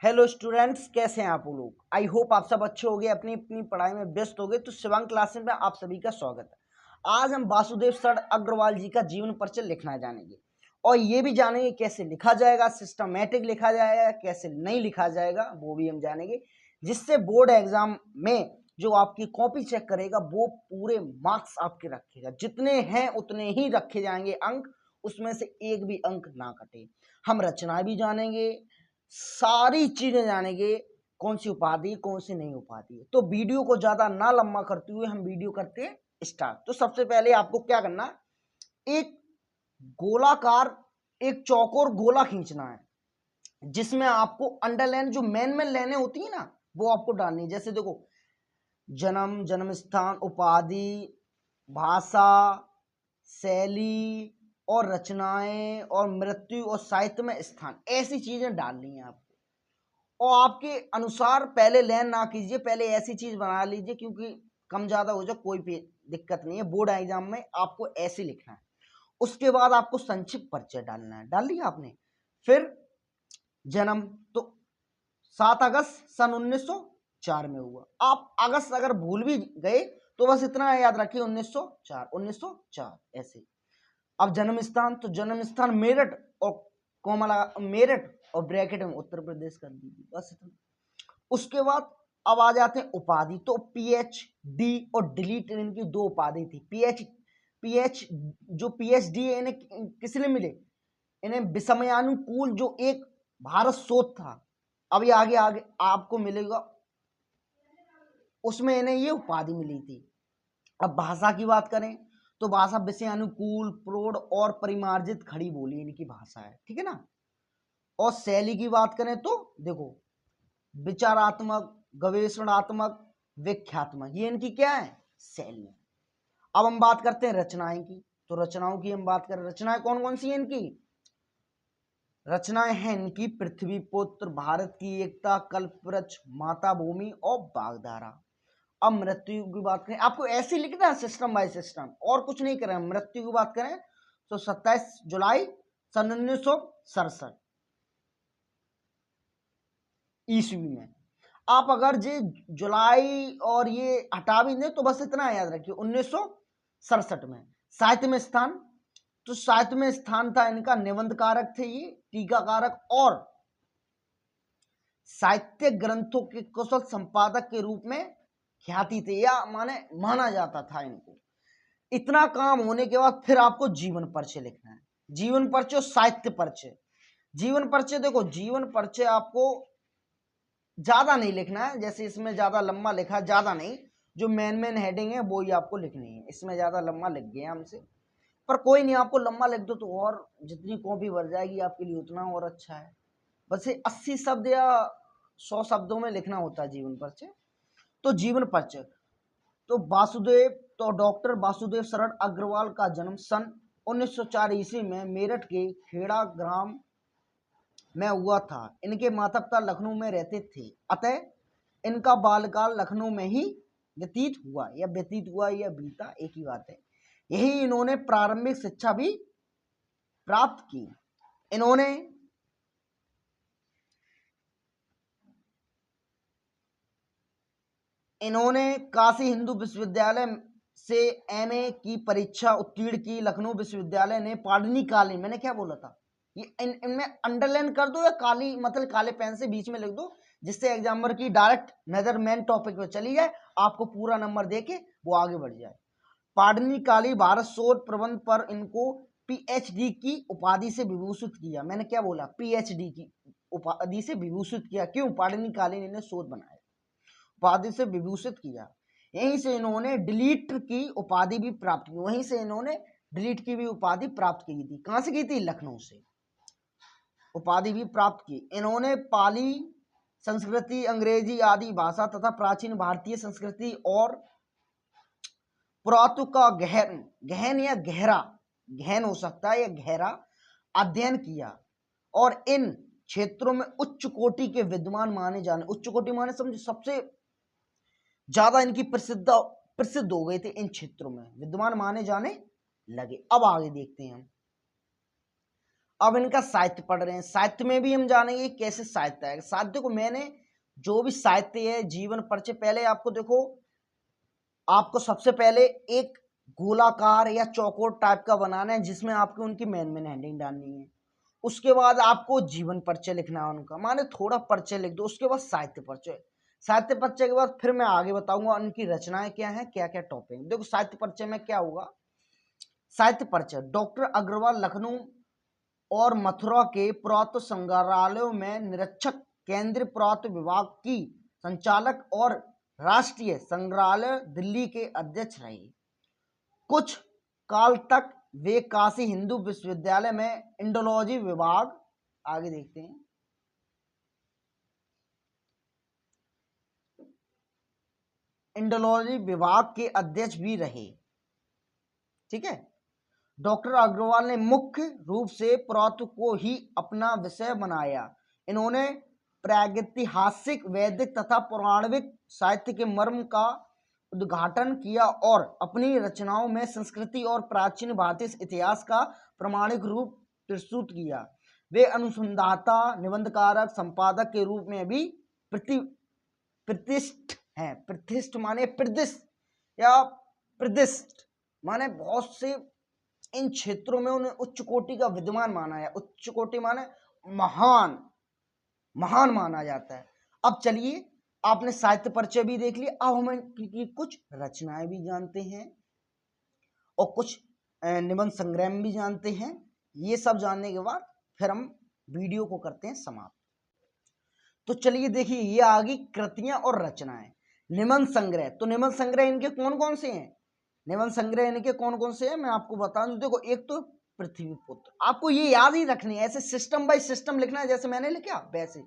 Hello students, कैसे हैं आप लोग। आई होप आप सब अच्छे होंगे, अपनी अपनी पढ़ाई में व्यस्त होंगे। तो शिवांग क्लासेस में आप सभी का स्वागत है। आज हम वासुदेव सर अग्रवाल जी का जीवन परिचय लिखना जानेंगे और ये भी जानेंगे कैसे लिखा जाएगा, सिस्टमैटिक लिखा जाएगा, कैसे नहीं लिखा जाएगा वो भी हम जानेंगे, जिससे बोर्ड एग्जाम में जो आपकी कॉपी चेक करेगा वो पूरे मार्क्स आपके रखेगा। जितने हैं उतने ही रखे जाएंगे अंक, उसमें से एक भी अंक ना कटे। हम रचना भी जानेंगे, सारी चीजें जानेंगे, कौन सी उपाधि कौन सी नहीं उपाधि। तो वीडियो को ज्यादा ना लंबा करते हुए हम वीडियो करते हैं स्टार्ट। तो सबसे पहले आपको क्या करना, एक गोलाकार एक चौकोर गोला खींचना है जिसमें आपको अंडरलाइन जो मेन लाइनें होती है ना वो आपको डालनी है। जैसे देखो, जन्म, जन्म स्थान, उपाधि, भाषा, शैली और रचनाएं और मृत्यु और साहित्य में स्थान, ऐसी चीजें डालनी है आपको। और आपके अनुसार पहले लाइन ना कीजिए, पहले ऐसी चीज बना लीजिए, क्योंकि कम ज्यादा हो जाए कोई भी दिक्कत नहीं है। बोर्ड एग्जाम में आपको ऐसे लिखना है। उसके बाद आपको संक्षिप्त परिचय डालना है, डाल लिया आपने। फिर जन्म तो 7 अगस्त सन 1904 में हुआ। आप अगस्त अगर भूल भी गए तो बस इतना याद रखिए, 1904 ऐसे। अब जन्म स्थान, तो जन्म स्थान मेरठ और कोमला मेरठ और ब्रैकेट में उत्तर प्रदेश कर दीजिए, बस इतना। उसके बाद अब आ जाते हैं उपाधि। तो पीएच डी और डिलीट, इनकी दो उपाधि थी। पीएच जो पीएचडी है इन्हें किसने मिले, इन्हें विषमयानुकूल जो एक भारत शोध था, अभी आगे आगे आपको मिलेगा, उसमें इन्हें ये उपाधि मिली थी। अब भाषा की बात करें तो भाषा विषय अनुकूल, प्रौढ़ और परिमार्जित खड़ी बोली इनकी भाषा है, ठीक है ना। और शैली की बात करें तो देखो, विचारात्मक, गवेषणात्मक, व्याख्यात्मक, ये इनकी क्या है, शैली। अब हम बात करते हैं रचनाएं की। तो रचनाओं की हम बात करें, रचनाएं कौन कौन सी हैं इनकी। रचनाएं हैं इनकी पृथ्वी पुत्र, भारत की एकता, कल्पवृक्ष, माता भूमि और बागधारा। अब मृत्यु की बात करें, आपको ऐसे लिखना है सिस्टम बाय सिस्टम, और कुछ नहीं करें। मृत्यु की बात करें तो 27 जुलाई सन 1967 ईस्वी में। आप अगर ये जुलाई और ये हटा भी दें तो बस इतना याद रखिए, 1967 में। साहित्य में स्थान, तो साहित्य में स्थान था इनका निबंध कारक थे, ये टीकाकारक और साहित्य ग्रंथों के कुशल संपादक के रूप में ख्याति थे, या माने माना जाता था इनको। इतना काम होने के बाद फिर आपको जीवन परिचय लिखना है। जीवन परिचय और साहित्य परिचय। जीवन परिचय देखो, जीवन परिचय आपको ज्यादा नहीं लिखना है, जैसे इसमें ज्यादा लंबा लिखा, ज्यादा नहीं, जो मेन हेडिंग है वो ही आपको लिखनी है। इसमें ज्यादा लंबा लिख गया हमसे, पर कोई नहीं, आपको लंबा लिख दो तो और जितनी कॉपी भर जाएगी आपके लिए उतना और अच्छा है। बस 80 शब्द या 100 शब्दों में लिखना होता है जीवन परिचय। तो जीवन परिचय, तो वासुदेव, तो डॉक्टर वासुदेव शरण अग्रवाल का जन्म सन 1904 ईस्वी में मेरठ के खेड़ा ग्राम में हुआ था। इनके माता पिता लखनऊ में रहते थे, अतः इनका बालकाल लखनऊ में ही व्यतीत हुआ, या बीता, एक ही बात है। यही इन्होंने प्रारंभिक शिक्षा भी प्राप्त की। इन्होंने काशी हिंदू विश्वविद्यालय से एमए की परीक्षा उत्तीर्ण की। लखनऊ विश्वविद्यालय ने पाणिनि कालीन, मैंने क्या बोला था, ये इनमें अंडरलाइन कर दो या काली मतलब काले पेन से बीच में लिख दो, जिससे एग्जामिनर की डायरेक्ट नजर मेन टॉपिक पे चली जाए, आपको पूरा नंबर देके वो आगे बढ़ जाए। पाणिनि काली भारत शोध प्रबंध पर इनको पीएचडी की उपाधि से विभूषित किया। मैंने क्या बोला, पीएचडी की उपाधि से विभूषित किया। क्यों, पाणिनि कालीन इन्हें शोध बनाया, उपाधि से विभूषित किया। यहीं से इन्होंने डिलीट की उपाधि भी प्राप्त की, वहीं से इन्होंने डिलीट की भी उपाधि प्राप्त की थी। कहां से की थी, लखनऊ से उपाधि भी प्राप्त की। इन्होंने पाली संस्कृति, अंग्रेजी आदि भाषा तथा प्राचीन भारतीय संस्कृति और पुरातत्व का गहन या गहरा, गहन हो सकता है या गहरा अध्ययन किया, और इन क्षेत्रों में उच्च कोटि के विद्वान माने जाने, उच्च कोटि माने समझे सबसे ज्यादा इनकी प्रसिद्ध हो गए थे, इन क्षेत्रों में विद्वान माने जाने लगे। अब आगे देखते हैं हम। अब इनका साहित्य पढ़ रहे हैं। साहित्य में भी हम जानेंगे कैसे साहित्य है। साहित्य को मैंने जो भी साहित्य है, जीवन परिचय, पहले आपको देखो, आपको सबसे पहले एक गोलाकार या चौकोर टाइप का बनाना है जिसमें आपको उनकी मेन हेडिंग डालनी है। उसके बाद आपको जीवन परिचय लिखना है उनका, माने थोड़ा परिचय लिख दो। उसके बाद साहित्य परिचय। साहित्य परिचय के बाद फिर मैं आगे बताऊंगा उनकी रचनाएं क्या हैं, क्या क्या टॉपिक। देखो साहित्य परिचय में क्या होगा। साहित्य परिचय: डॉक्टर अग्रवाल लखनऊ और मथुरा के पुरातत्व संग्रहालयों में निरीक्षक, केंद्रीय पुरातत्व विभाग की संचालक और राष्ट्रीय संग्रहालय दिल्ली के अध्यक्ष रहे। कुछ काल तक वे काशी हिंदू विश्वविद्यालय में इंडोलॉजी विभाग, आगे देखते हैं, इंडोलॉजी विभाग के अध्यक्ष भी रहे। ठीक है। डॉक्टर अग्रवाल ने मुख्य रूप से पुरातत्व को ही अपना विषय बनाया। इन्होंने प्रागैतिहासिक, वैदिक तथा पौराणिक साहित्य के मर्म का उद्घाटन किया और अपनी रचनाओं में संस्कृति और प्राचीन भारतीय इतिहास का प्रामाणिक रूप प्रस्तुत किया। वे अनुसंधाता, निबंधकारक, संपादक के रूप में भी प्रतिष्ठित हैं। प्रतिष्ठित माने प्रतिष्ठित या प्रतिष्ठित माने बहुत से इन क्षेत्रों में उन्हें उच्च कोटि का विद्वान माना है। उच्च कोटि माने महान, महान माना जाता है। अब चलिए, आपने साहित्य परिचय भी देख लिया, अब हम इनकी कुछ रचनाएं भी जानते हैं और कुछ निबंध संग्रह भी जानते हैं। ये सब जानने के बाद फिर हम वीडियो को करते हैं समाप्त। तो चलिए देखिए, ये आ गई कृतियां और रचनाएं। निबंध संग्रह, तो निबंध संग्रह इनके कौन कौन से हैं? निबंध संग्रह इनके कौन कौन से हैं मैं आपको बता दूं। देखो, एक तो पृथ्वीपुत्र, आपको ये याद ही रखनी है, ऐसे सिस्टम बाय सिस्टम लिखना है जैसे मैंने लिखा वैसे।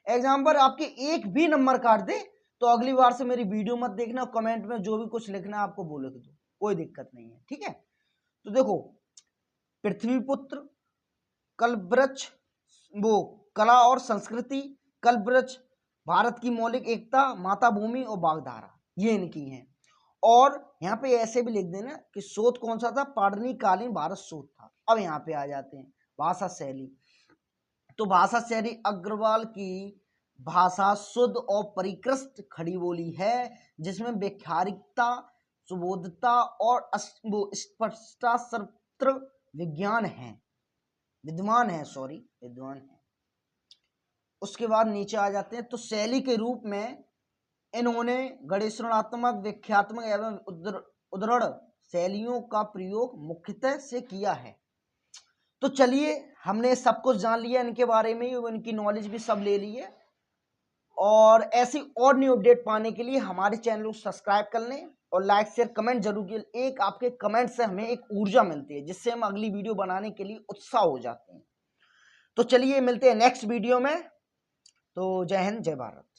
एग्जाम्पल आपके एक भी नंबर काट दे तो अगली बार से मेरी वीडियो मत देखना, कमेंट में जो भी कुछ लिखना है आपको वो लिख दो, कोई दिक्कत नहीं है। ठीक है। तो देखो, पृथ्वीपुत्र, कल्पवृक्ष, वो कला और संस्कृति, कल्पवृक्ष, भारत की मौलिक एकता, माता भूमि और बागधारा, ये इनकी हैं। और यहाँ पे ऐसे भी लिख देना कि शोध कौन सा था, पाणिनि कालीन भारत शोध था। अब यहाँ पे आ जाते हैं भाषा शैली। तो भाषा शैली अग्रवाल की भाषा शुद्ध और परिष्कृत खड़ी बोली है जिसमें व्यावहारिकता, सुबोधता और स्पष्टता सर्वत्र विद्वान है। उसके बाद नीचे आ जाते हैं। तो शैली के रूप में इन्होंने गणेशात्मक, व्याख्यात्मक एवं उद्धरण शैलियों का प्रयोग मुख्यतः से किया है। तो चलिए, हमने सब कुछ जान लिया इनके बारे में, इनकी नॉलेज भी सब ले ली है। और ऐसी और न्यू अपडेट पाने के लिए हमारे चैनल को सब्सक्राइब कर लें और लाइक शेयर कमेंट जरूर कीजिए। एक आपके कमेंट से हमें एक ऊर्जा मिलती है जिससे हम अगली वीडियो बनाने के लिए उत्साह हो जाते हैं। तो चलिए, मिलते हैं नेक्स्ट वीडियो में। तो जय हिंद, जय भारत।